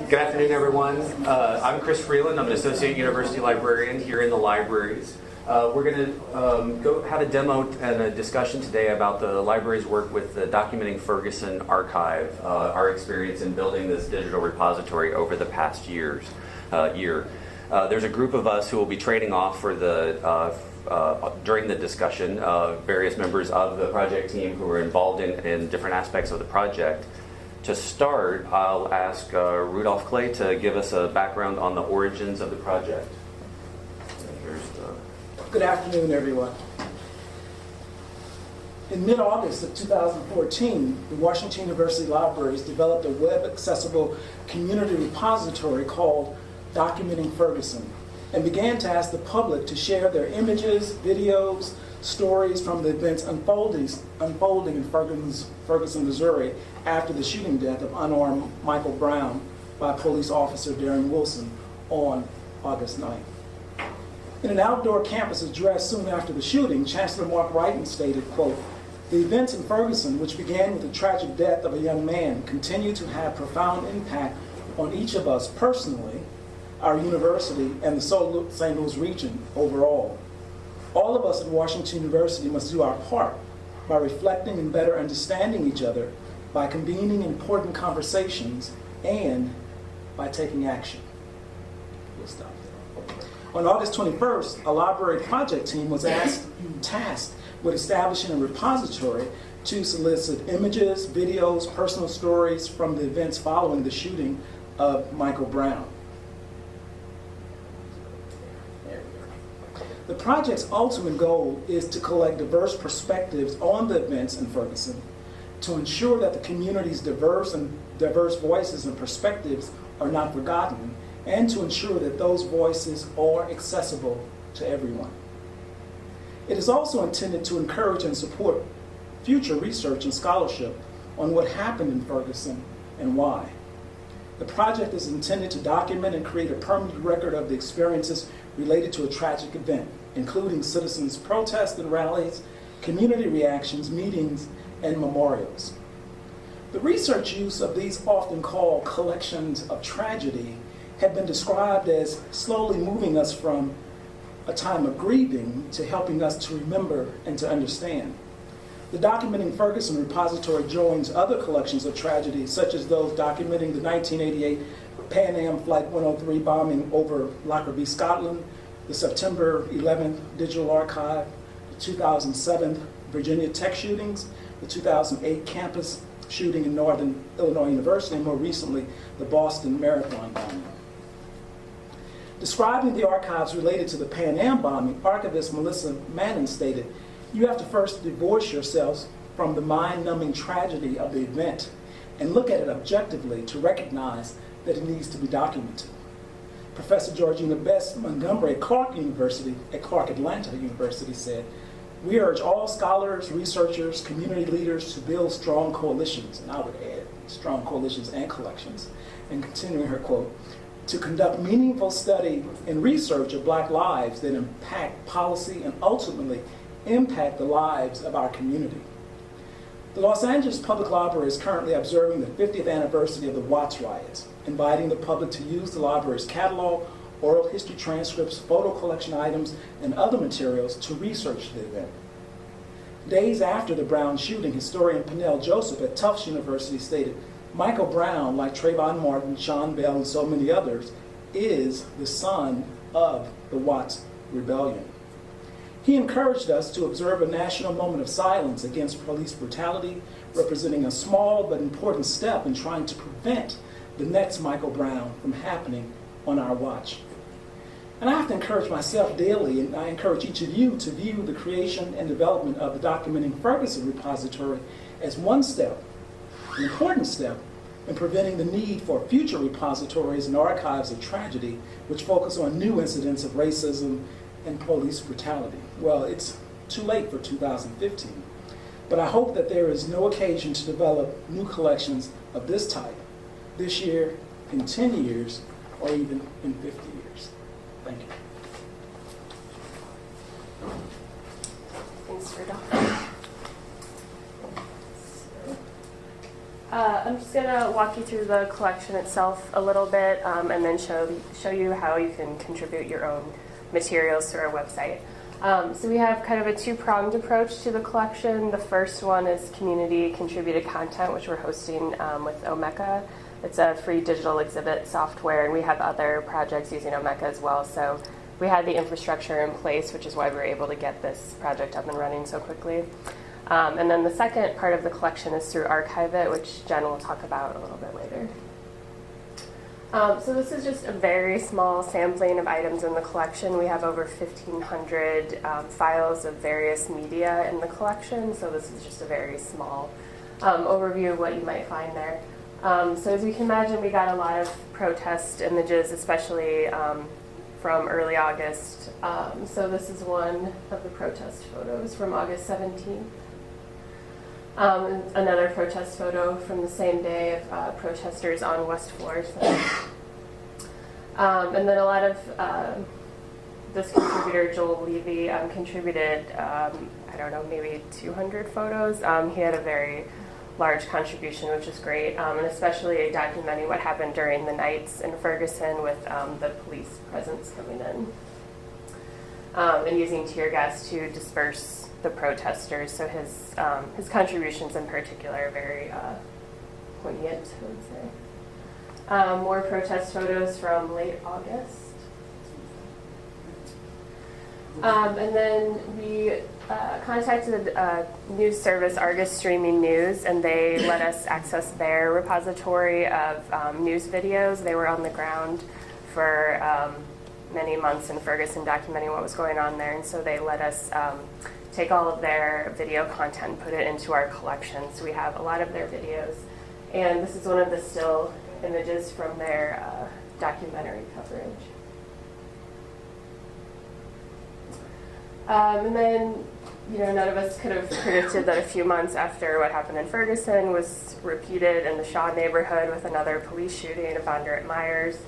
Good afternoon, everyone. I'm Chris Freeland. I'm an associate university librarian here in the libraries. We're going to go have a demo and a discussion today about the library's work with the Documenting Ferguson archive, our experience in building this digital repository over the past year. There's a group of us who will be trading off for the during the discussion, various members of the project team who are involved in different aspects of the project. To start, I'll ask Rudolph Clay to give us a background on the origins of the project. Good afternoon, everyone. In mid-August of 2014, the Washington University Libraries developed a web-accessible community repository called Documenting Ferguson and began to ask the public to share their images, videos, stories from the events unfolding in Ferguson, Missouri after the shooting death of unarmed Michael Brown by police officer Darren Wilson on August 9th. In an outdoor campus address soon after the shooting, Chancellor Mark Wrighton stated, quote, "The events in Ferguson, which began with the tragic death of a young man, continue to have profound impact on each of us personally, our university, and the St. Louis region overall. All of us at Washington University must do our part by reflecting and better understanding each other, by convening important conversations, and by taking action." We'll stop there. On August 21st, a library project team was tasked with establishing a repository to solicit images, videos, personal stories from the events following the shooting of Michael Brown. The project's ultimate goal is to collect diverse perspectives on the events in Ferguson, to ensure that the community's diverse voices and perspectives are not forgotten, and to ensure that those voices are accessible to everyone. It is also intended to encourage and support future research and scholarship on what happened in Ferguson and why. The project is intended to document and create a permanent record of the experiences related to a tragic event, including citizens' protests and rallies, community reactions, meetings, and memorials. The research use of these often called collections of tragedy have been described as slowly moving us from a time of grieving to helping us to remember and to understand. The Documenting Ferguson repository joins other collections of tragedy, such as those documenting the 1988 Pan Am Flight 103 bombing over Lockerbie, Scotland, the September 11th Digital Archive, the 2007 Virginia Tech shootings, the 2008 campus shooting in Northern Illinois University, and more recently, the Boston Marathon bombing. Describing the archives related to the Pan Am bombing, archivist Melissa Manning stated, "You have to first divorce yourselves from the mind-numbing tragedy of the event and look at it objectively to recognize that it needs to be documented." Professor Georgina Best Montgomery at Clark Atlanta University said, "We urge all scholars, researchers, community leaders to build strong coalitions," and I would add strong coalitions and collections, and continuing her quote, "to conduct meaningful study and research of Black lives that impact policy and ultimately impact the lives of our community." The Los Angeles Public Library is currently observing the 50th anniversary of the Watts riots, inviting the public to use the library's catalog, oral history transcripts, photo collection items, and other materials to research the event. Days after the Brown shooting, historian Pernell Joseph at Tufts University stated, "Michael Brown, like Trayvon Martin, Sean Bell, and so many others, is the son of the Watts Rebellion." He encouraged us to observe a national moment of silence against police brutality, representing a small but important step in trying to prevent the next Michael Brown from happening on our watch. And I have to encourage myself daily, and I encourage each of you to view the creation and development of the Documenting Ferguson repository as one step, an important step, in preventing the need for future repositories and archives of tragedy which focus on new incidents of racism and police brutality. Well, it's too late for 2015, but I hope that there is no occasion to develop new collections of this type this year, in 10 years, or even in 50 years. Thank you. Thanks, Rudolph. I'm just going to walk you through the collection itself a little bit, and then show you how you can contribute your own materials to our website. So we have kind of a two-pronged approach to the collection. The first one is community contributed content, which we're hosting with Omeka. It's a free digital exhibit software, and we have other projects using Omeka as well. So we had the infrastructure in place, which is why we were able to get this project up and running so quickly. And then the second part of the collection is through Archive It, which Jen will talk about a little bit later. So this is just a very small sampling of items in the collection. We have over 1,500 files of various media in the collection, so this is just a very small overview of what you might find there. So as you can imagine, we got a lot of protest images, especially from early August. So this is one of the protest photos from August 17th. Another protest photo from the same day of protesters on West Florissant. And then a lot of this contributor, Joel Levy, contributed, I don't know, maybe 200 photos. He had a very large contribution, which is great, and especially documenting what happened during the nights in Ferguson with the police presence coming in and using tear gas to disperse the protesters. So his contributions in particular are very poignant, I would say. More protest photos from late August. And then we contacted news service Argus Streaming News, and they let us access their repository of news videos. They were on the ground for many months in Ferguson documenting what was going on there, and so they let us take all of their video content and put it into our collection. So we have a lot of their videos, and this is one of the still images from their documentary coverage. And then, none of us could have predicted that a few months after what happened in Ferguson was repeated in the Shaw neighborhood with another police shooting of Bondurant Myers.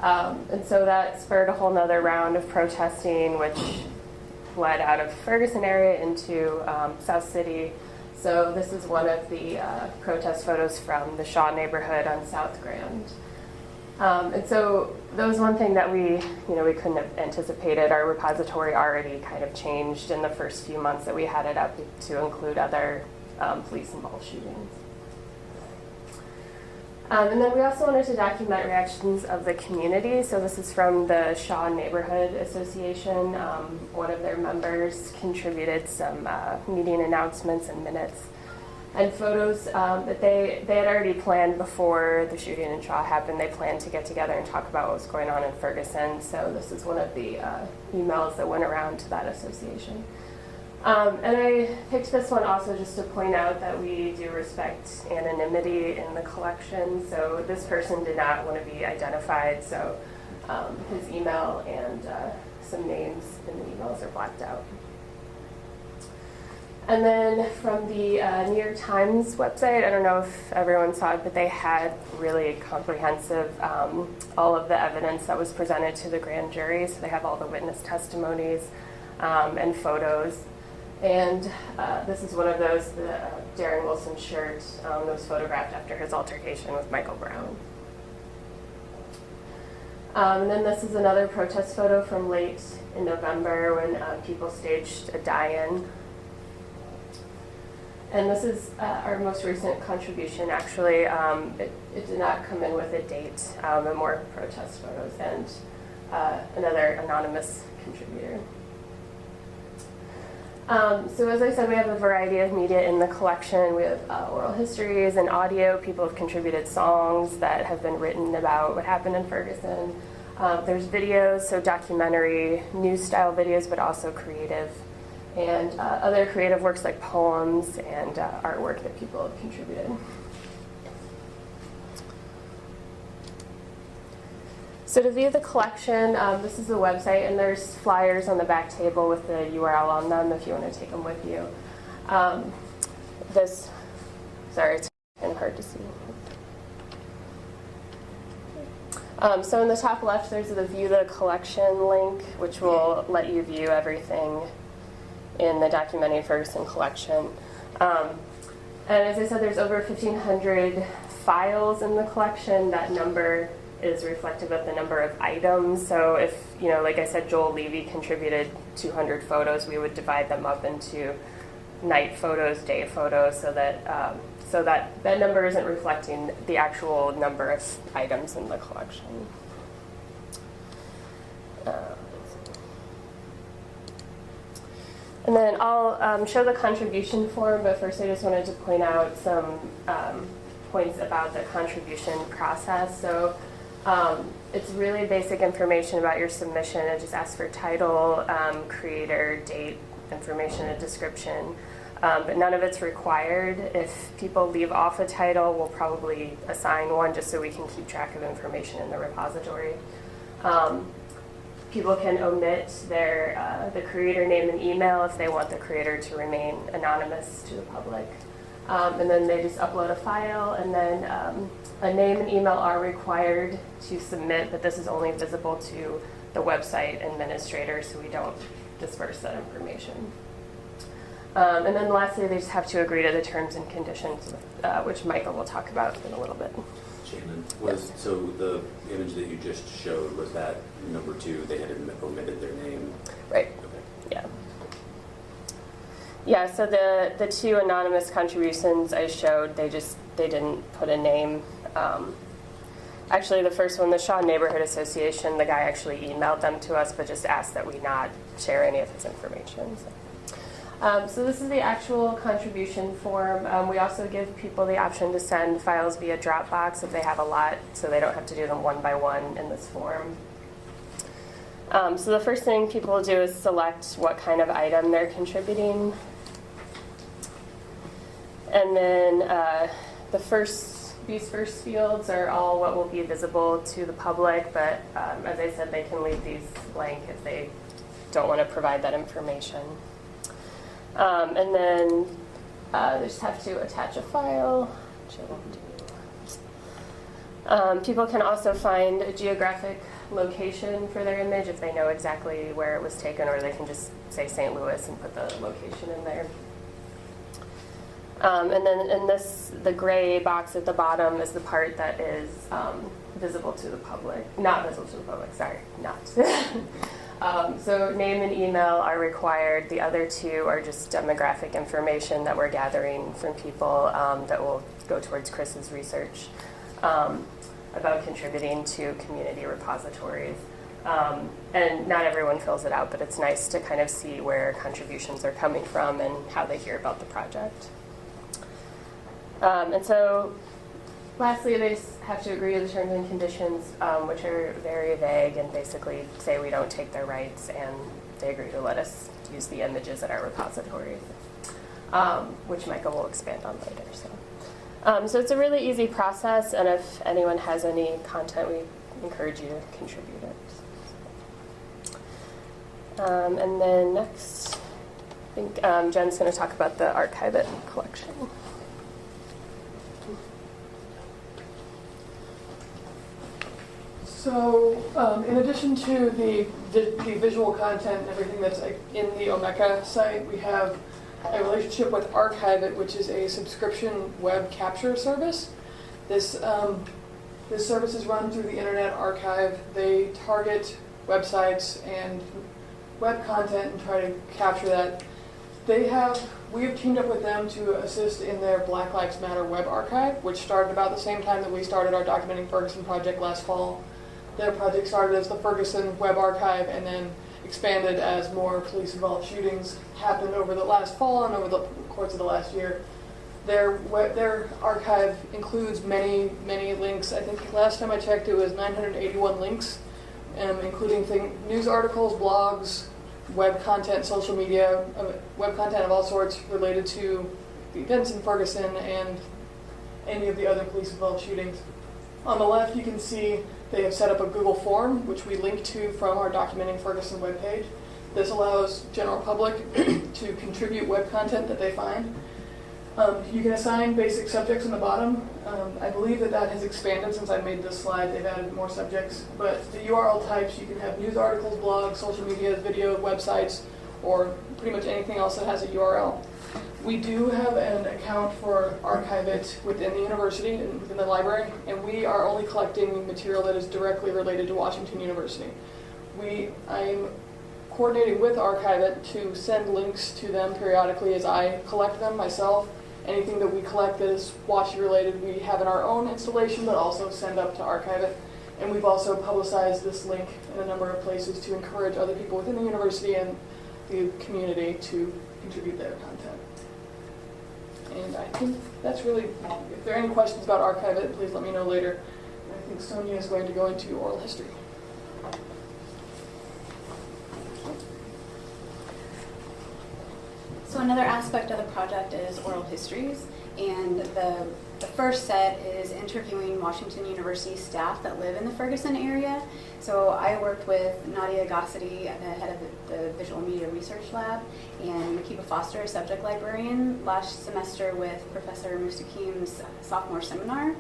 And so that spurred a whole nother round of protesting, which led out of Ferguson area into South City. So this is one of the protest photos from the Shaw neighborhood on South Grand. And so that was one thing that we couldn't have anticipated. Our repository already kind of changed in the first few months that we had it up to include other police-involved shootings. And then we also wanted to document reactions of the community. So this is from the Shaw Neighborhood Association. One of their members contributed some meeting announcements and minutes and photos that they had already planned before the shooting in Shaw happened. They planned to get together and talk about what was going on in Ferguson. So this is one of the emails that went around to that association. And I picked this one also just to point out that we do respect anonymity in the collection. So this person did not want to be identified, so his email and some names in the emails are blacked out. And then from the New York Times website, I don't know if everyone saw it, but they had really comprehensive, all of the evidence that was presented to the grand jury. So they have all the witness testimonies and photos. And this is one of those, the Darren Wilson shirt that was photographed after his altercation with Michael Brown. And then this is another protest photo from late in November when people staged a die-in. And this is our most recent contribution, actually. It did not come in with a date, but more protest photos and another anonymous contributor. So as I said, we have a variety of media in the collection. We have oral histories and audio. People have contributed songs that have been written about what happened in Ferguson. There's videos, so documentary, news-style videos, but also creative. And other creative works like poems and artwork that people have contributed. So to view the collection, this is the website, and there's flyers on the back table with the URL on them if you want to take them with you. Sorry, it's kind of hard to see. So in the top left, there's the View the Collection link, which will let you view everything in the Documenting Ferguson collection. And as I said, there's over 1,500 files in the collection. That number is reflective of the number of items. So if, like I said, Joel Levy contributed 200 photos, we would divide them up into night photos, day photos, so that number isn't reflecting the actual number of items in the collection. And then I'll show the contribution form, but first I just wanted to point out some points about the contribution process. So it's really basic information about your submission. It just asks for title, creator, date, information, a description, but none of it's required. If people leave off a title, we'll probably assign one just so we can keep track of information in the repository. People can omit the creator name and email if they want the creator to remain anonymous to the public. And then they just upload a file, and then a name and email are required to submit, but this is only visible to the website administrator, so we don't disperse that information. And then lastly, they just have to agree to the terms and conditions, which Michael will talk about in a little bit. Shannon, Yes. so the image that you just showed, was that number 2, they had omitted their name? Right. Okay. Yeah. Yeah, so the 2 anonymous contributions I showed, they didn't put a name. Actually, the first one, the Shaw Neighborhood Association, the guy actually emailed them to us, but just asked that we not share any of his information. So this is the actual contribution form. We also give people the option to send files via Dropbox if they have a lot, so they don't have to do them one by one in this form. So the first thing people will do is select what kind of item they're contributing. And then these first fields are all what will be visible to the public, but as I said, they can leave these blank if they don't want to provide that information. And then they just have to attach a file, which I won't do. People can also find a geographic location for their image if they know exactly where it was taken, or they can just say St. Louis and put the location in there. And then in the gray box at the bottom is the part that is visible to the public. Not visible to the public, sorry, not. So name and email are required. The other 2 are just demographic information that we're gathering from people that will go towards Chris's research about contributing to community repositories. And not everyone fills it out, but it's nice to kind of see where contributions are coming from and how they hear about the project. And so lastly, they just have to agree to the terms and conditions, which are very vague and basically say we don't take their rights, and they agree to let us use the images at our repositories, which Michael will expand on later. So it's a really easy process, and if anyone has any content, we encourage you to contribute it. And then next, I think Jen's going to talk about the Archive It collection. So, in addition to the visual content and everything that's in the Omeka site, we have a relationship with Archive It, which is a subscription web capture service. This service is run through the Internet Archive. They target websites and web content and try to capture that. We have teamed up with them to assist in their Black Lives Matter web archive, which started about the same time that we started our Documenting Ferguson project last fall. Their project started as the Ferguson Web Archive and then expanded as more police-involved shootings happened over the last fall and over the course of the last year. Their archive includes many, many links. I think last time I checked it was 981 links, including news articles, blogs, web content, social media, web content of all sorts related to the events in Ferguson and any of the other police-involved shootings. On the left, you can see they have set up a Google form, which we link to from our Documenting Ferguson webpage. This allows general public to contribute web content that they find. You can assign basic subjects on the bottom. I believe that has expanded since I made this slide. They've added more subjects. But the URL types, you can have news articles, blogs, social media, video, websites, or pretty much anything else that has a URL. We do have an account for Archive It within the university and within the library, and we are only collecting material that is directly related to Washington University. I'm coordinating with Archive It to send links to them periodically as I collect them myself. Anything that we collect that is WashU related, we have in our own installation, but also send up to Archive It. And we've also publicized this link in a number of places to encourage other people within the university and the community to contribute their content. And I think that's really, if there are any questions about Archive It, please let me know later. And I think Sonia is going to go into oral history. So another aspect of the project is oral histories, and the first set is interviewing Washington University staff that live in the Ferguson area. So I worked with Nadia Gossity, the head of the Visual Media Research Lab, and Makiba Foster, a subject librarian, last semester with Professor Mustakim's sophomore seminar.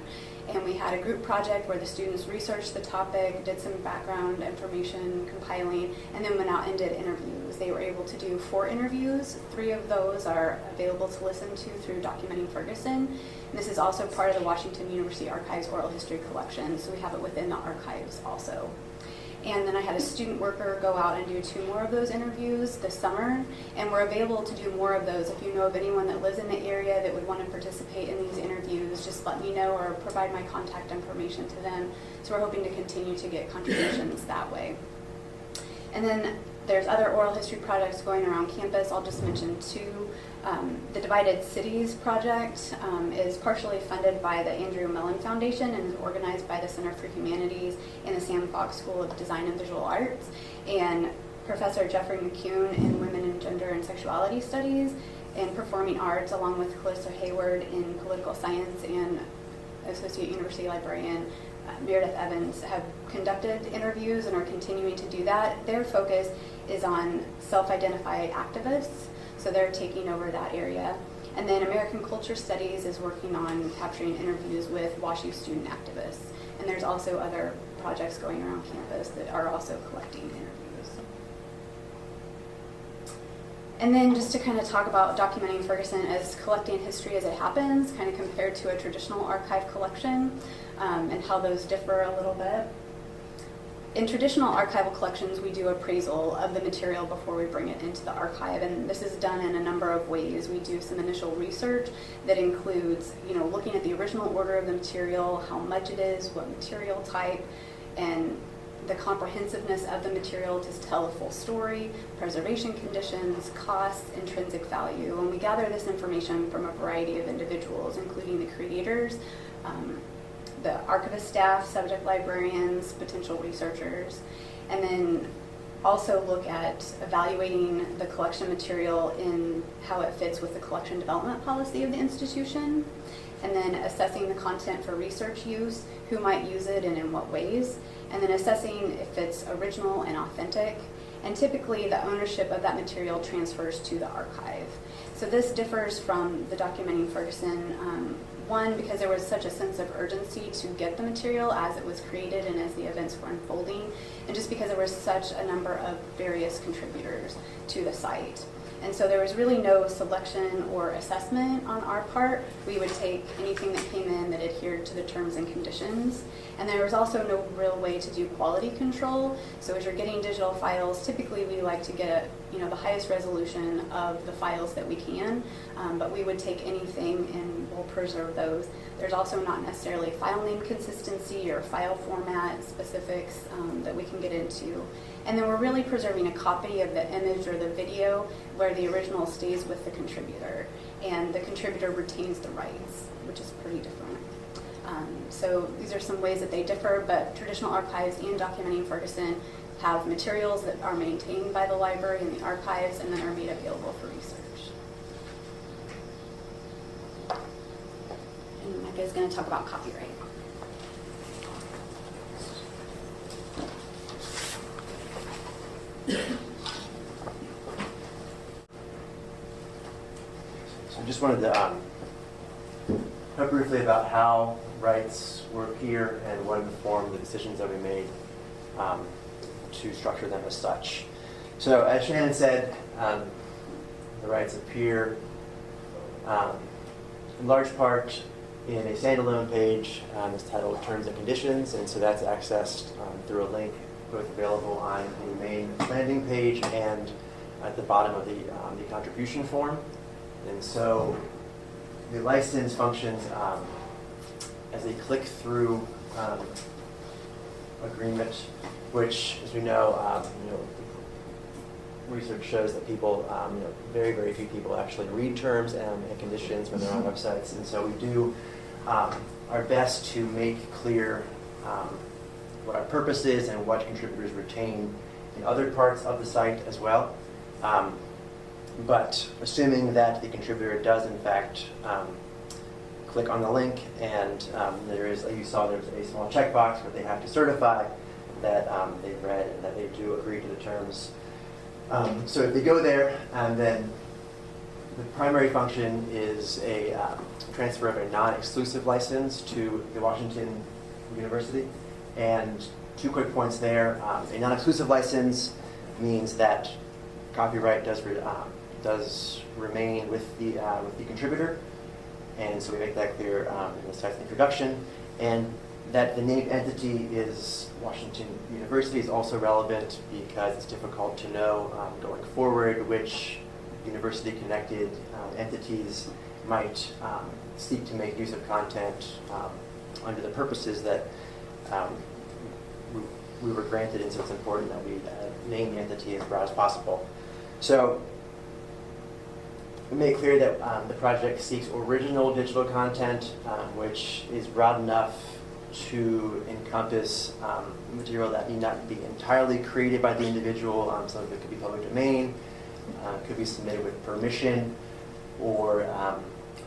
And we had a group project where the students researched the topic, did some background information compiling, and then went out and did interviews. They were able to do 4 interviews. 3 of those are available to listen to through Documenting Ferguson. And this is also part of the Washington University Archives Oral History Collection, so we have it within the archives also. And then I had a student worker go out and do 2 more of those interviews this summer, and we're available to do more of those. If you know of anyone that lives in the area that would want to participate in these interviews, just let me know or provide my contact information to them. So we're hoping to continue to get contributions that way. And then there's other oral history projects going around campus. I'll just mention 2. The Divided Cities project is partially funded by the Andrew Mellon Foundation and is organized by the Center for Humanities and the Sam Fogg School of Design and Visual Arts. And Professor Jeffrey McCune in Women in Gender and Sexuality Studies and Performing Arts, along with Calista Hayward in Political Science and Associate University Librarian Meredith Evans, have conducted interviews and are continuing to do that. Their focus is on self-identified activists, so they're taking over that area. And then American Culture Studies is working on capturing interviews with WashU student activists. And there's also other projects going around campus that are also collecting interviews. And then just to kind of talk about Documenting Ferguson as collecting history as it happens, kind of compared to a traditional archive collection, and how those differ a little bit. In traditional archival collections, we do appraisal of the material before we bring it into the archive, and this is done in a number of ways. We do some initial research that includes, looking at the original order of the material, how much it is, what material type, and the comprehensiveness of the material to tell a full story, preservation conditions, costs, intrinsic value. And we gather this information from a variety of individuals, including the creators, the archivist staff, subject librarians, potential researchers, and then also look at evaluating the collection material in how it fits with the collection development policy of the institution, and then assessing the content for research use, who might use it and in what ways, and then assessing if it's original and authentic, and typically the ownership of that material transfers to the archive. So this differs from the Documenting Ferguson, one, because there was such a sense of urgency to get the material as it was created and as the events were unfolding, and just because there was such a number of various contributors to the site. And so there was really no selection or assessment on our part. We would take anything that came in that adhered to the terms and conditions. And there was also no real way to do quality control. So as you're getting digital files, typically we like to get the highest resolution of the files that we can, but we would take anything and we'll preserve those. There's also not necessarily file name consistency or file format specifics that we can get into. And then we're really preserving a copy of the image or the video where the original stays with the contributor, and the contributor retains the rights, which is pretty different. So these are some ways that they differ, but traditional archives and Documenting Ferguson have materials that are maintained by the library and the archives and then are made available for research. And Micah is going to talk about copyright. So I just wanted to talk briefly about how rights work here and what informed the decisions that we made to structure them as such. So as Shannon said, the rights appear in large part in a standalone page that's titled Terms and Conditions, and so that's accessed through a link both available on the main landing page and at the bottom of the contribution form. And so the license functions as they click through agreement, which, as we know, research shows that people, very, very few people actually read terms and conditions when they're on websites. And so we do our best to make clear what our purpose is and what contributors retain in other parts of the site as well. But assuming that the contributor does in fact click on the link, and there is, like you saw, there's a small checkbox where they have to certify that they've read and that they do agree to the terms. So if they go there, and then the primary function is a transfer of a non-exclusive license to the Washington University. And 2 quick points there. A non-exclusive license means that copyright does remain with the contributor, and so we make that clear in the site's introduction. And that the named entity is Washington University is also relevant because it's difficult to know going forward which university-connected entities might seek to make use of content under the purposes that we were granted, and so it's important that we name the entity as broad as possible. So we make clear that the project seeks original digital content, which is broad enough to encompass material that need not be entirely created by the individual. Some of it could be public domain, could be submitted with permission, or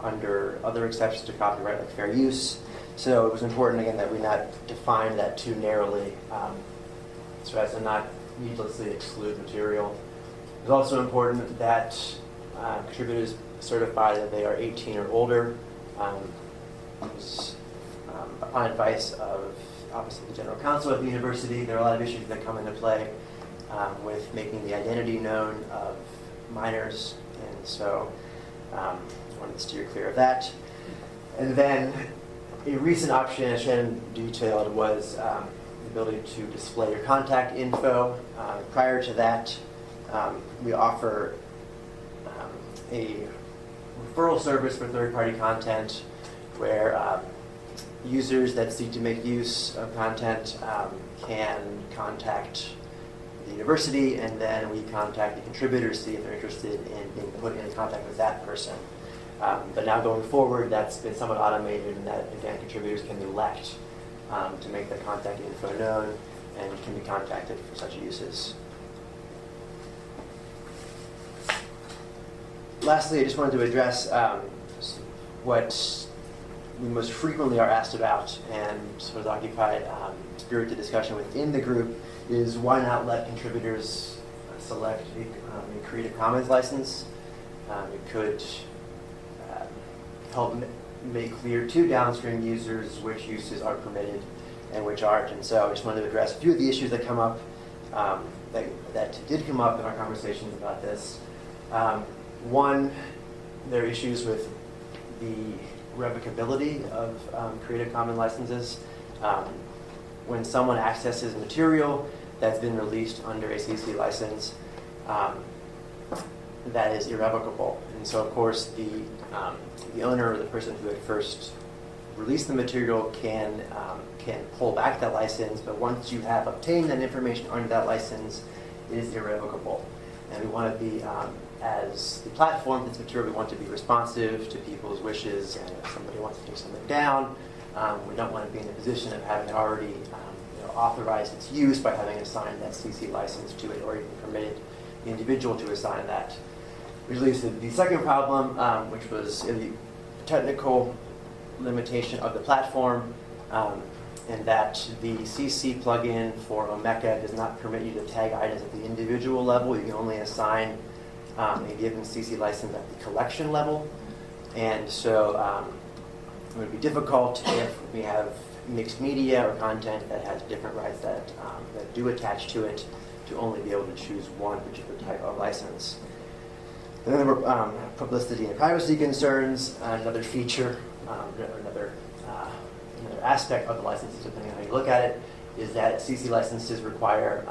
under other exceptions to copyright like fair use. So it was important, again, that we not define that too narrowly so as to not needlessly exclude material. It was also important that contributors certify that they are 18 or older. Upon advice of, obviously, the general counsel at the university, there are a lot of issues that come into play with making the identity known of minors, and so I wanted to steer clear of that. And then a recent option, as Shannon detailed, was the ability to display your contact info. Prior to that, we offer a referral service for third-party content where users that seek to make use of content can contact the university, and then we contact the contributors to see if they're interested in being put in contact with that person. But now going forward, that's been somewhat automated, and that, again, contributors can elect to make their contact info known and can be contacted for such uses. Lastly, I just wanted to address what we most frequently are asked about and sort of occupied spirited discussion within the group is why not let contributors select a Creative Commons license. It could help make clear to downstream users which uses are permitted and which aren't. And so I just wanted to address a few of the issues that come up, that did come up in our conversations about this. One, there are issues with the revocability of Creative Commons licenses. When someone accesses material that's been released under a CC license, that is irrevocable. And so, of course, the owner or the person who had first released the material can pull back that license, but once you have obtained that information under that license, it is irrevocable. And we want to be, as the platform for this material, we want to be responsive to people's wishes, and if somebody wants to take something down, we don't want to be in the position of having already authorized its use by having assigned that CC license to it, or even permitted the individual to assign that. Which leads to the second problem, which was the technical limitation of the platform, and that the CC plugin for Omeka does not permit you to tag items at the individual level. You can only assign a given CC license at the collection level. And so it would be difficult if we have mixed media or content that has different rights that do attach to it, to only be able to choose one particular type of license. And then there were publicity and privacy concerns, another feature, another aspect of the licenses, depending on how you look at it, is that CC licenses require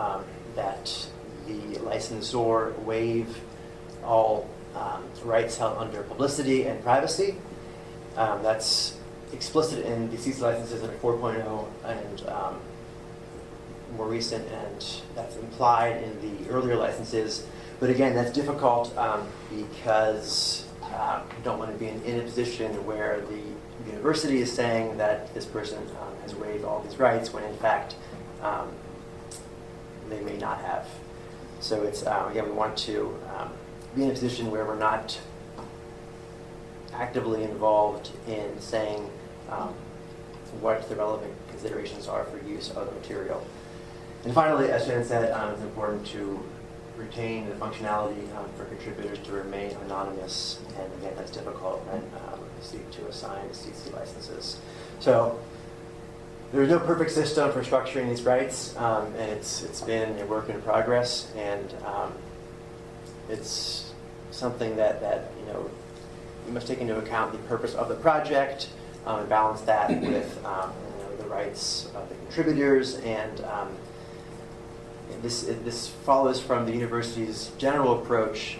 that the licensor waive all rights held under publicity and privacy. That's explicit in the CC licenses at 4.0 and more recent, and that's implied in the earlier licenses. But again, that's difficult because you don't want to be in a position where the university is saying that this person has waived all these rights when in fact they may not have. So it's, again, we want to be in a position where we're not actively involved in saying what the relevant considerations are for use of the material. And finally, as Shannon said, it's important to retain the functionality for contributors to remain anonymous, and again, that's difficult when we seek to assign CC licenses. So there's no perfect system for structuring these rights, and it's been a work in progress, and it's something that you know, we must take into account the purpose of the project and balance that with you know, the rights of the contributors. And this follows from the university's general approach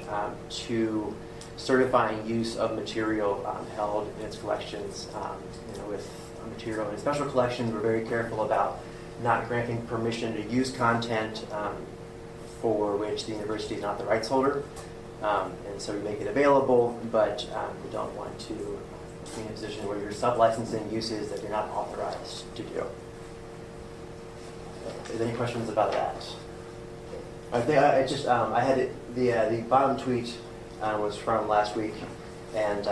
to certifying use of material held in its collections. You know, with material in special collections, we're very careful about not granting permission to use content for which the university is not the rights holder. And so we make it available, but we don't want to be in a position where you're sub-licensing uses that you're not authorized to do. Is there any questions about that? I think I had it, the bottom tweet was from last week, and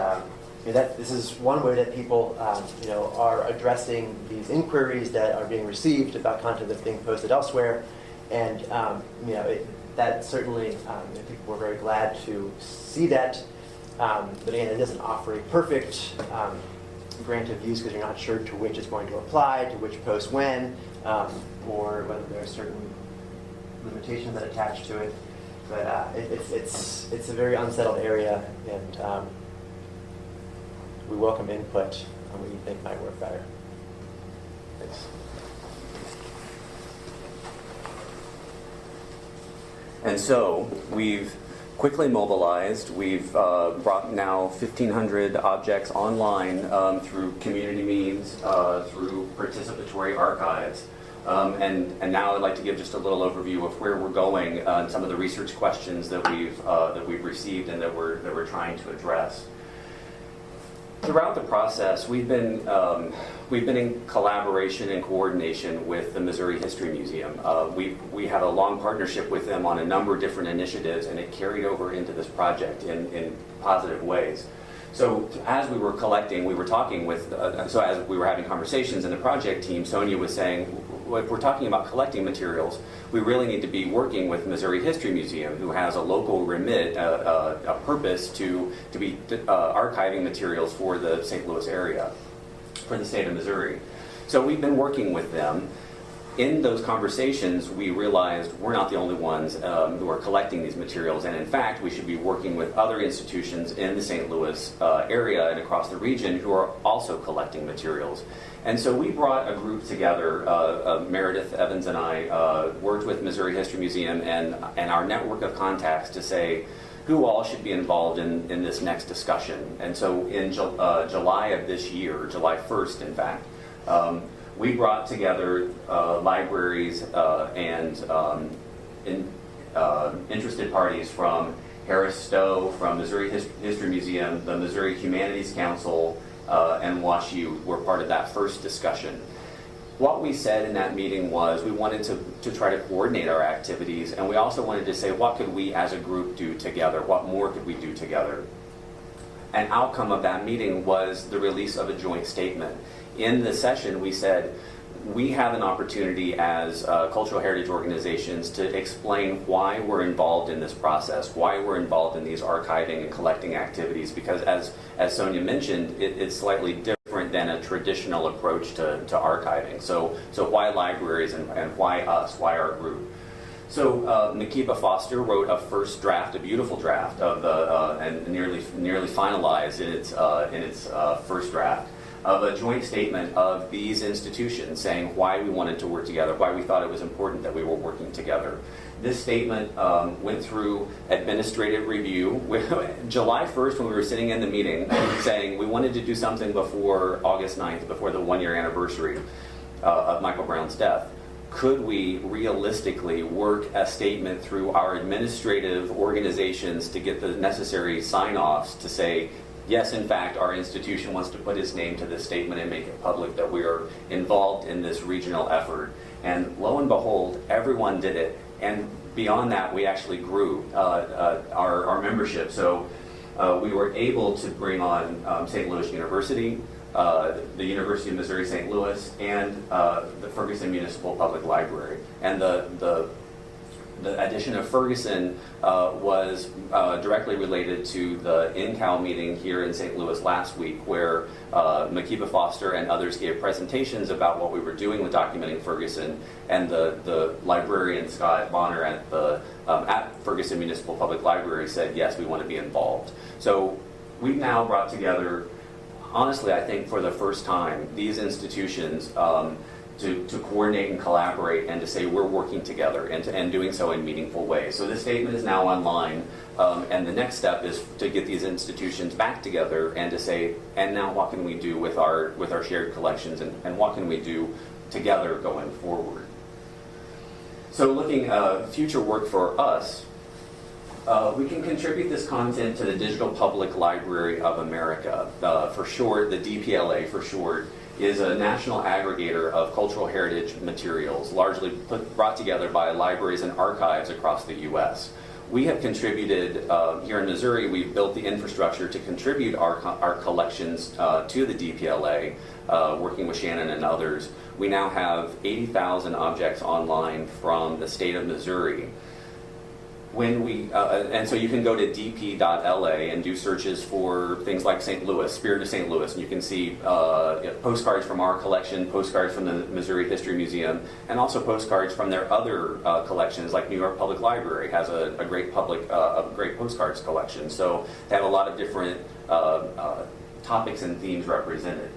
you know, this is one way that people you know, are addressing these inquiries that are being received about content that's being posted elsewhere, and you know, that certainly people were very glad to see that. But again, it doesn't offer a perfect grant of use because you're not sure to which it's going to apply, to which post when, or whether there are certain limitations that attach to it. But it's a very unsettled area, and we welcome input on what you think might work better. Thanks. And so we've quickly mobilized. We've brought now 1,500 objects online through community means, through participatory archives. And now I'd like to give just a little overview of where we're going and some of the research questions that we've received and that we're trying to address. Throughout the process, we've been in collaboration and coordination with the Missouri History Museum. We had a long partnership with them on a number of different initiatives, and it carried over into this project in positive ways. So as we were collecting, we were talking with, so as we were having conversations in the project team, Sonia was saying, if we're talking about collecting materials, we really need to be working with Missouri History Museum, who has a local remit, a purpose to be archiving materials for the St. Louis area, for the state of Missouri. So we've been working with them. In those conversations, we realized we're not the only ones who are collecting these materials, and in fact, we should be working with other institutions in the St. Louis area and across the region who are also collecting materials. And so we brought a group together, Meredith Evans and I worked with Missouri History Museum and our network of contacts to say who all should be involved in this next discussion. And so in July of this year, July 1st in fact, we brought together libraries and interested parties from Harris Stowe, from Missouri History Museum, the Missouri Humanities Council, and WashU were part of that first discussion. What we said in that meeting was we wanted to try to coordinate our activities, and we also wanted to say what could we as a group do together, what more could we do together. An outcome of that meeting was the release of a joint statement. In the session, we said, we have an opportunity as cultural heritage organizations to explain why we're involved in this process, why we're involved in these archiving and collecting activities, because as Sonia mentioned, it's slightly different than a traditional approach to archiving. So why libraries and why us, why our group? So Makiba Foster wrote a first draft, a beautiful draft of the, and nearly finalized in its first draft of a joint statement of these institutions saying why we wanted to work together, why we thought it was important that we were working together. This statement went through administrative review. July 1st, when we were sitting in the meeting, saying we wanted to do something before August 9th, before the one-year anniversary of Michael Brown's death. Could we realistically work a statement through our administrative organizations to get the necessary sign-offs to say, yes, in fact, our institution wants to put its name to this statement and make it public that we are involved in this regional effort? And lo and behold, everyone did it. And beyond that, we actually grew our membership. So we were able to bring on St. Louis University, the University of Missouri St. Louis, and the Ferguson Municipal Public Library. And the addition of Ferguson was directly related to the InCal meeting here in St. Louis last week, where Makiba Foster and others gave presentations about what we were doing with Documenting Ferguson, and the librarian Scott Bonner at Ferguson Municipal Public Library said, yes, we want to be involved. So we've now brought together, honestly, I think for the first time, these institutions to coordinate and collaborate and to say we're working together and doing so in meaningful ways. So this statement is now online, and the next step is to get these institutions back together and to say, and now what can we do with our shared collections, and what can we do together going forward? So looking future work for us, we can contribute this content to the Digital Public Library of America. For short, the DPLA for short, is a national aggregator of cultural heritage materials, largely brought together by libraries and archives across the U.S. We have contributed, here in Missouri, we've built the infrastructure to contribute our collections to the DPLA, working with Shannon and others. We now have 80,000 objects online from the state of Missouri. When we, and so you can go to dp.la and do searches for things like St. Louis, Spirit of St. Louis, and you can see postcards from our collection, postcards from the Missouri History Museum, and also postcards from their other collections, like New York Public Library has a great great postcards collection. So they have a lot of different topics and themes represented.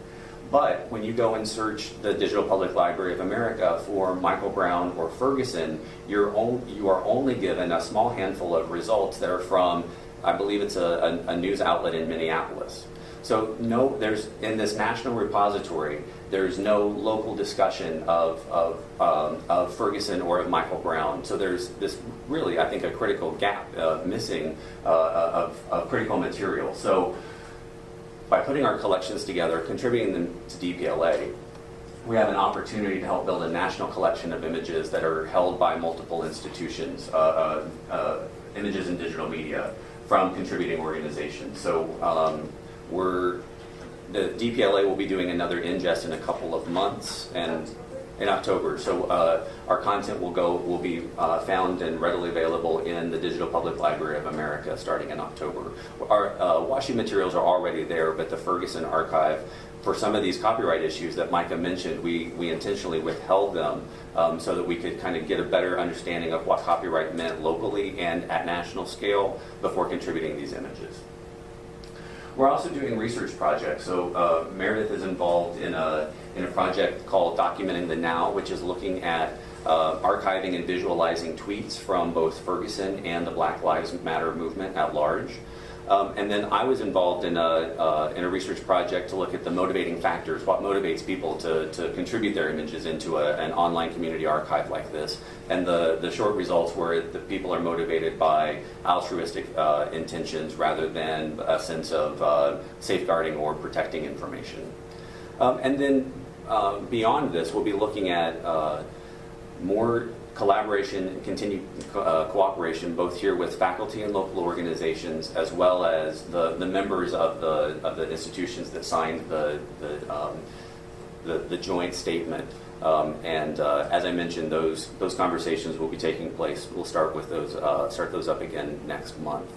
But when you go and search the Digital Public Library of America for Michael Brown or Ferguson, you are only given a small handful of results that are from, I believe it's a news outlet in Minneapolis. So there's in this national repository, there's no local discussion of Ferguson or of Michael Brown. So there's this really, I think, a critical gap missing of critical material. So by putting our collections together, contributing them to DPLA, we have an opportunity to help build a national collection of images that are held by multiple institutions, images and digital media from contributing organizations. So the DPLA will be doing another ingest in a couple of months, and in October. So our content will be found and readily available in the Digital Public Library of America starting in October. Our washi materials are already there, but the Ferguson archive, for some of these copyright issues that Micah mentioned, we intentionally withheld them so that we could kind of get a better understanding of what copyright meant locally and at national scale before contributing these images. We're also doing research projects. So Meredith is involved in a project called Documenting the Now, which is looking at archiving and visualizing tweets from both Ferguson and the Black Lives Matter movement at large. And then I was involved in a research project to look at the motivating factors, what motivates people to contribute their images into an online community archive like this. And the short results were that people are motivated by altruistic intentions rather than a sense of safeguarding or protecting information. And then beyond this, we'll be looking at more collaboration and continued cooperation, both here with faculty and local organizations, as well as the members of the institutions that signed the joint statement. And as I mentioned, those conversations will be taking place. We'll start those up again next month.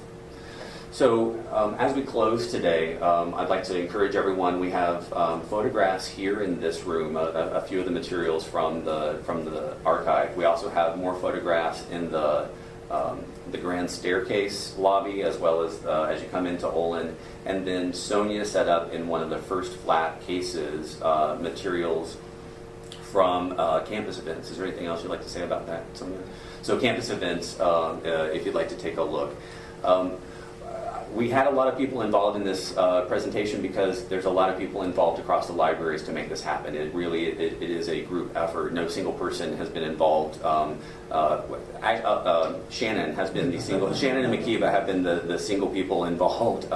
So as we close today, I'd like to encourage everyone. We have photographs here in this room, a few of the materials from the archive, We also have more photographs in the grand staircase lobby, as well as you come into Olin. And then Sonia set up in one of the first flat cases materials from campus events. Is there anything else you'd like to say about that, Sonia? So campus events, if you'd like to take a look. We had a lot of people involved in this presentation because there's a lot of people involved across the libraries to make this happen. It really it is a group effort. No single person has been involved. Shannon has been the single. Shannon and Makiba have been the single people involved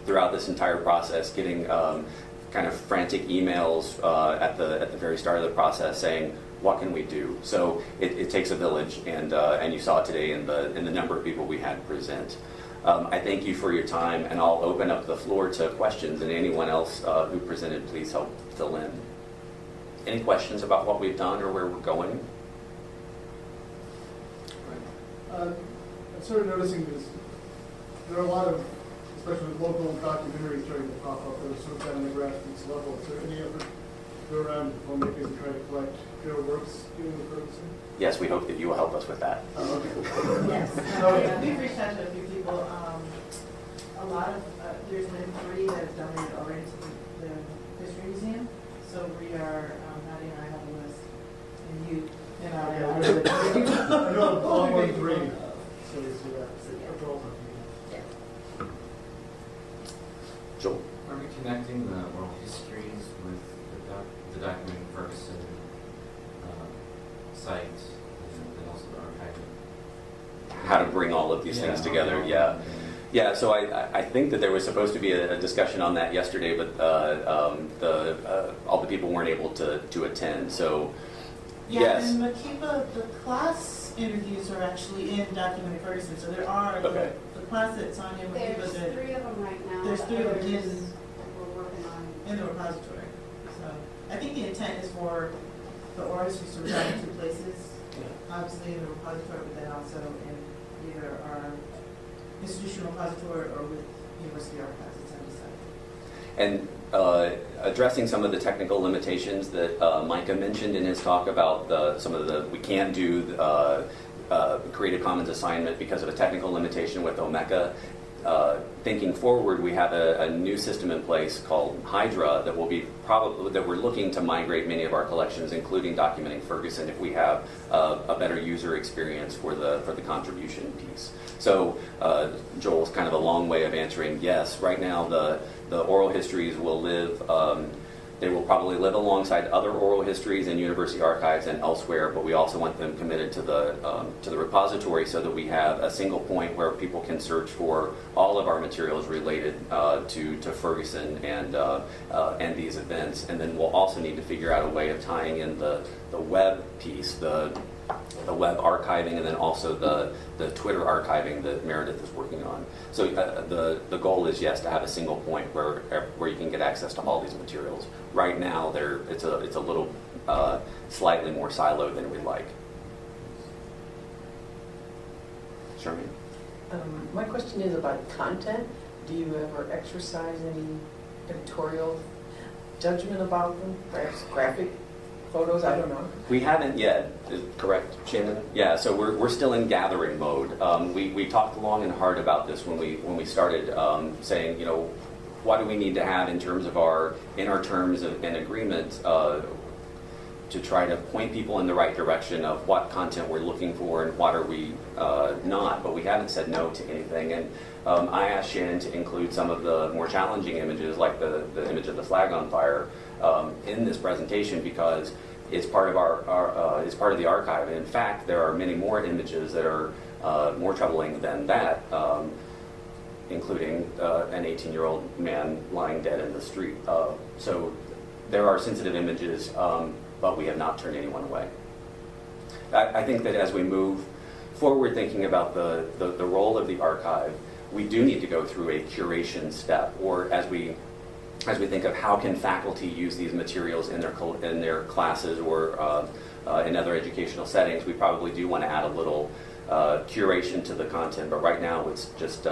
throughout this entire process, getting kind of frantic emails at the very start of the process saying, what can we do? So it takes a village, and you saw today in the number of people we had present. I thank you for your time, and I'll open up the floor to questions, and anyone else who presented, please help fill in. Any questions about what we've done or where we're going? I'm sort of noticing this. There are a lot of, especially with local documentaries starting to pop up that are sort of down the grassroots level. Is there any effort to go around filmmakers and try to collect their works here in Ferguson? Yes, we hope that you will help us with that. Okay. Yes, we've reached out to a few people. A lot of, there's been 3 that have donated already to the History Museum. So we are, Nadia and I have a list, and you, and I know of all 1 3. So you see that. That's all. Joel? Are we connecting the oral histories with the Documenting Ferguson site and also the archiving? How to bring all of these things together, yeah. Yeah, so I think that there was supposed to be a discussion on that yesterday, but all the people weren't able to attend, so Yeah, yes. and Makiba, the class interviews are actually in Documenting Ferguson. So there are, Okay. the class that Sonia and Makiba There's did 3 of them right now. There's 3 of them Others in- we're working on. in the repository. So I think the intent is for the oral histories to reside in 2 places. Obviously in the repository, but then also in either our institutional repository or with University Archives. It's undecided. And addressing some of the technical limitations that Micah mentioned in his talk about some of the, we can't do Creative Commons assignment because of a technical limitation with Omeka. Thinking forward, we have a new system in place called Hydra that will be that we're looking to migrate many of our collections, including Documenting Ferguson, if we have a better user experience for the contribution piece. So Joel's kind of a long way of answering yes. Right now, the oral histories will live. They will probably live alongside other oral histories in university archives and elsewhere, but we also want them committed to the repository so that we have a single point where people can search for all of our materials related to Ferguson and these events. And then we'll also need to figure out a way of tying in the web piece, the web archiving, and then also the Twitter archiving that Meredith is working on. So the goal is, yes, to have a single point where you can get access to all these materials. Right now, it's a little slightly more siloed than we'd like. Sherman? My question is about content. Do you ever exercise any editorial judgment about them? Perhaps graphic photos? I don't know. We haven't yet, correct, Shannon? Yeah, so we're still in gathering mode. We talked long and hard about this when we started, saying, what do we need to have in terms of our terms and agreement to try to point people in the right direction of what content we're looking for and what are we not, but we haven't said no to anything. And I asked Shannon to include some of the more challenging images, like the image of the flag on fire, in this presentation because it's part of it's part of the archive. And in fact, there are many more images that are more troubling than that, including an 18-year-old man lying dead in the street. So there are sensitive images, but we have not turned anyone away. I think that as we move forward thinking about the role of the archive, we do need to go through a curation step, or as we think of how can faculty use these materials in their classes or in other educational settings, we probably do want to add a little curation to the content, but right now it's just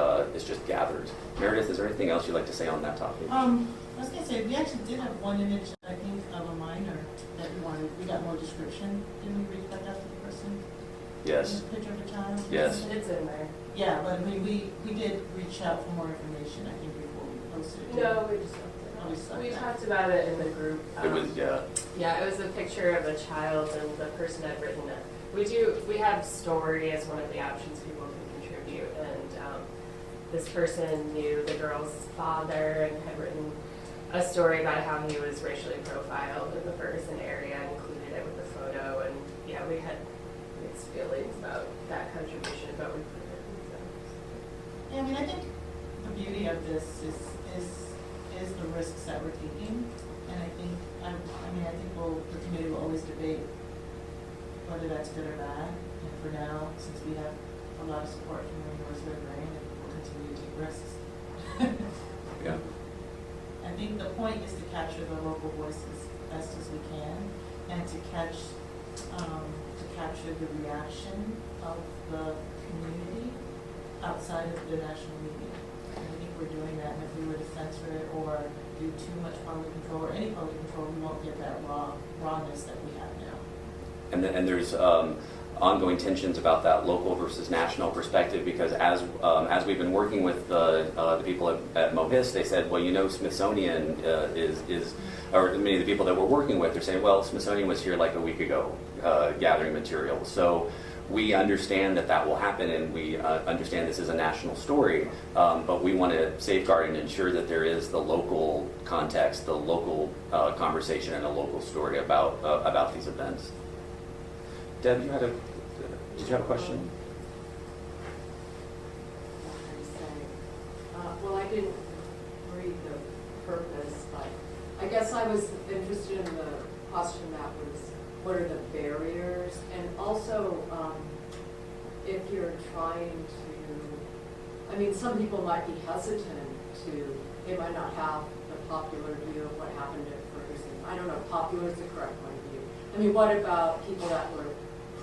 gathered. Meredith, is there anything else you'd like to say on that topic? I was going to say, we actually did have one image, I think, of a minor that we got more description. Didn't we read that out to the person? Yes. Picture of the child? Yes. It's in there. Yeah, but I mean, we did reach out for more information, I think, before we posted it. No, we just Oh, we stopped we that. talked about it in the group. It was, yeah. Yeah, it was a picture of a child and the person had written it. We have story as one of the options people can contribute, and this person knew the girl's father and had written a story about how he was racially profiled in the Ferguson area and included it with the photo, and yeah, we had mixed feelings about that contribution, but we put it in. So. Yeah, I mean, I think the beauty of this is the risks that we're taking, and I think, I think the committee will always debate whether that's good or bad, and for now, since we have a lot of support from the University of Brain, we'll continue to take risks. Yeah. I think the point is to capture the local voices best as we can, and to capture the reaction of the community outside of the national media. And I think we're doing that, and if we were to censor it or do too much public control or any public control, we won't get that rawness that we have now. And there's ongoing tensions about that local versus national perspective, because as we've been working with the people at MOHIS, they said, well, you know, Smithsonian or many of the people that we're working with are saying, well, Smithsonian was here like a week ago gathering materials. So we understand that will happen, and we understand this is a national story, but we want to safeguard and ensure that there is the local context, the local conversation, and a local story about these events. Deb, did you have a question? Well, I didn't read the purpose, but I guess I was interested in the question that was, what are the barriers? And also, if you're trying to, I mean, some people might be hesitant to, they might not have the popular view of what happened at Ferguson. I don't know if popular is the correct point of view. I mean, what about people that were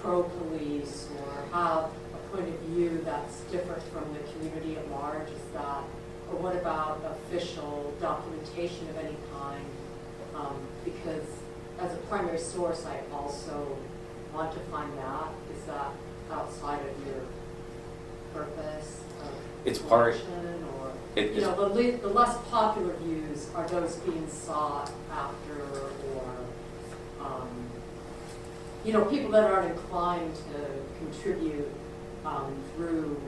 pro-police or have a point of view that's different from the community at large? Is that, or what about official documentation of any kind? Because as a primary source, I also want to find that. Is that outside of your purpose? It's part. Or It is, the less popular views are those being sought after, or people that aren't inclined to contribute through,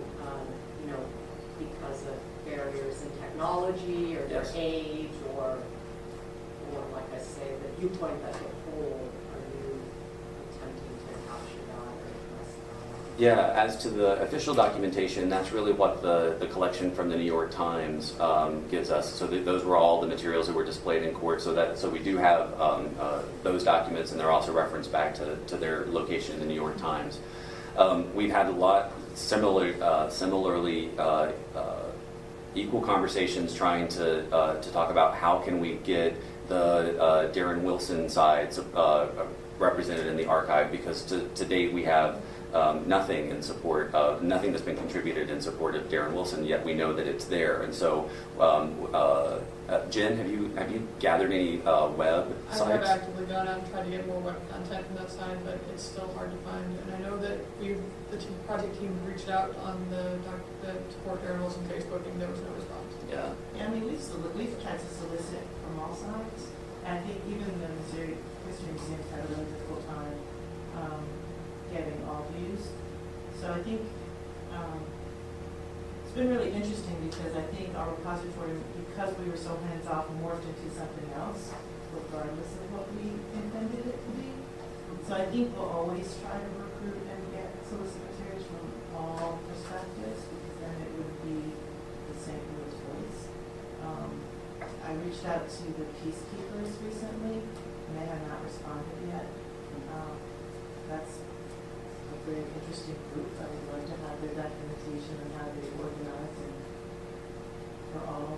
because of barriers in technology or their Yes. age, or like I say, the viewpoint that they hold. Are you attempting to capture that or address that? yeah, as to the official documentation, that's really what the collection from the New York Times gives us. So those were all the materials that were displayed in court. So we do have those documents, and they're also referenced back to their location in the New York Times. We've had a lot similarly equal conversations trying to talk about how can we get the Darren Wilson sides represented in the archive, because to date we have nothing in support of, nothing that's been contributed in support of Darren Wilson, yet we know that it's there. And so, Jen, have you gathered any web I sites? have actively gone out and tried to get more web content from that side, but it's still hard to find. And I know that the project team reached out on the support Darren Wilson Facebook, and there was no response. Yeah. Yeah, I mean, we've tried to solicit from all sides, and I think even the Missouri History Museum's had a really difficult time getting all views. So I think it's been really interesting, because I think our repository, because we were so hands-off, morphed into something else, regardless of what we intended it to be. So I think we'll always try to recruit and get solicit materials from all perspectives, because then it would be the St. Louis voice. I reached out to the peacekeepers recently, and they have not responded yet. That's a very interesting group. I would love to have their documentation on how they organize and for all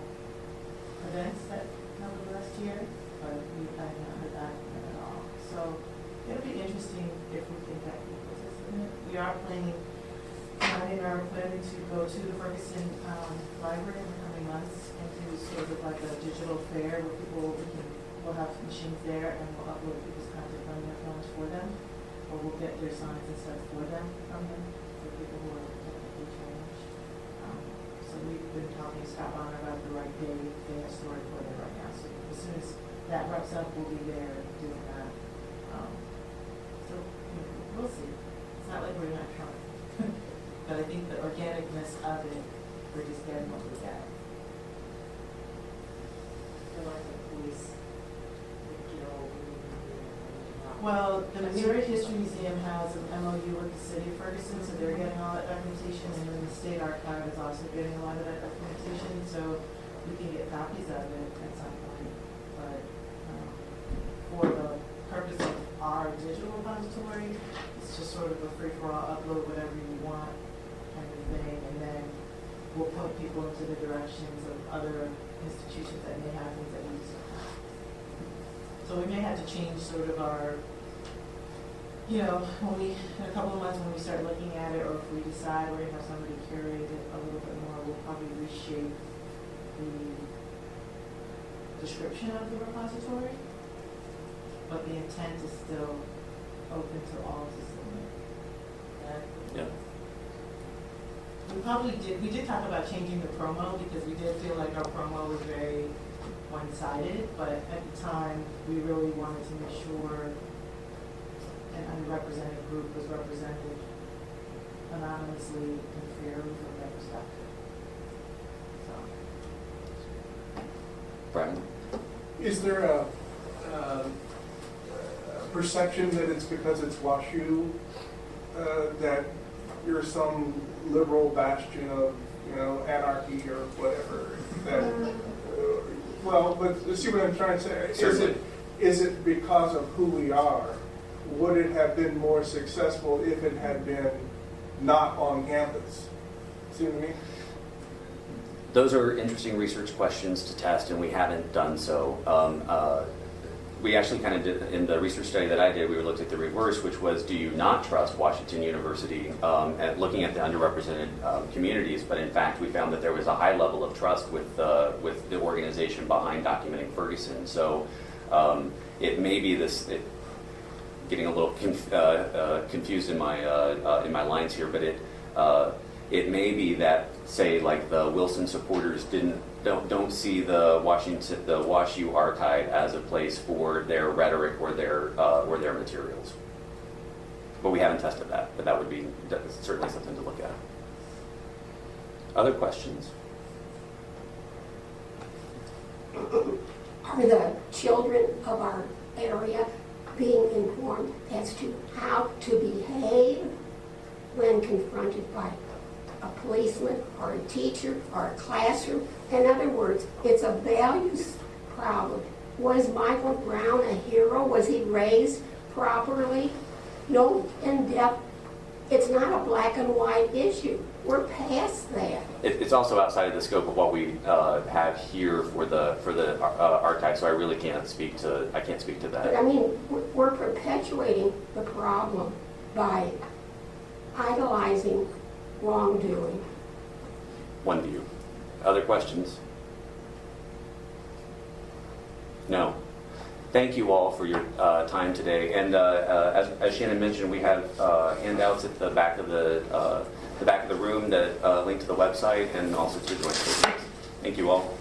events that come the last year, but I have not heard that at all. So it'll be interesting if we can get people to submit. We are planning to go to the Ferguson Library in the coming months and do sort of like a digital fair where we'll have machines there, and we'll upload people's content from their phones for them. or we'll get their signs and stuff for them from them, for people who are technically challenged. So we've been talking to Scott Bonner about the right day. They have stored for there right now. So as soon as that wraps up, we'll be there doing that. So we'll see. It's not like we're not trying. But I think the organicness of it, we're just getting what we get. I feel like the police would get all we need to do. Well, the Missouri History Museum has an MOU with the city of Ferguson, so they're getting all that documentation, and then the state archive is also getting a lot of that documentation, so we can get copies of it at some point. But for the purpose of our digital repository, it's just sort of a free-for-all, upload whatever you want kind of thing, and then we'll point people into the directions of other institutions that may have things that we just don't have. So we may have to change sort of our, you know, when we, in a couple of months when we start looking at it, or if we decide we're gonna have somebody curate it a little bit more, we'll probably reshape the description of the repository. But the intent is still open to all to submit. Yeah. We did talk about changing the promo because we did feel like our promo was very one-sided, but at the time, we really wanted to make sure an underrepresented group was represented anonymously and fairly from their perspective. So. Brian? Is there a perception that it's because it's WashU that you're some liberal bastion of, you know, anarchy or whatever? That, well, but see what I'm trying to say? Is it because of who we are? Would it have been more successful if it had been not on campus? See what I mean? Those are interesting research questions to test, and we haven't done so. We actually kind of did, in the research study that I did, we looked at the reverse, which was, do you not trust Washington University at looking at the underrepresented communities? But in fact, we found that there was a high level of trust with the organization behind Documenting Ferguson. So it may be this, getting a little confused in my lines here, but it may be that, say, like the Wilson supporters don't see the WashU archive as a place for their rhetoric or their materials. But we haven't tested that. But that's certainly something to look at. Other questions? Are the children of our area being informed as to how to behave when confronted by a policeman or a teacher or a classroom? In other words, it's a values problem. Was Michael Brown a hero? Was he raised properly? No in-depth. It's not a black and white issue. We're past that. It's also outside of the scope of what we have here for the archive, so I really can't speak to that. But I mean, we're perpetuating the problem by idolizing wrongdoing. One view. Other questions? No. Thank you all for your time today. And as Shannon mentioned, we have handouts at the back of the room that link to the website and also to the joint statements. Thank you all.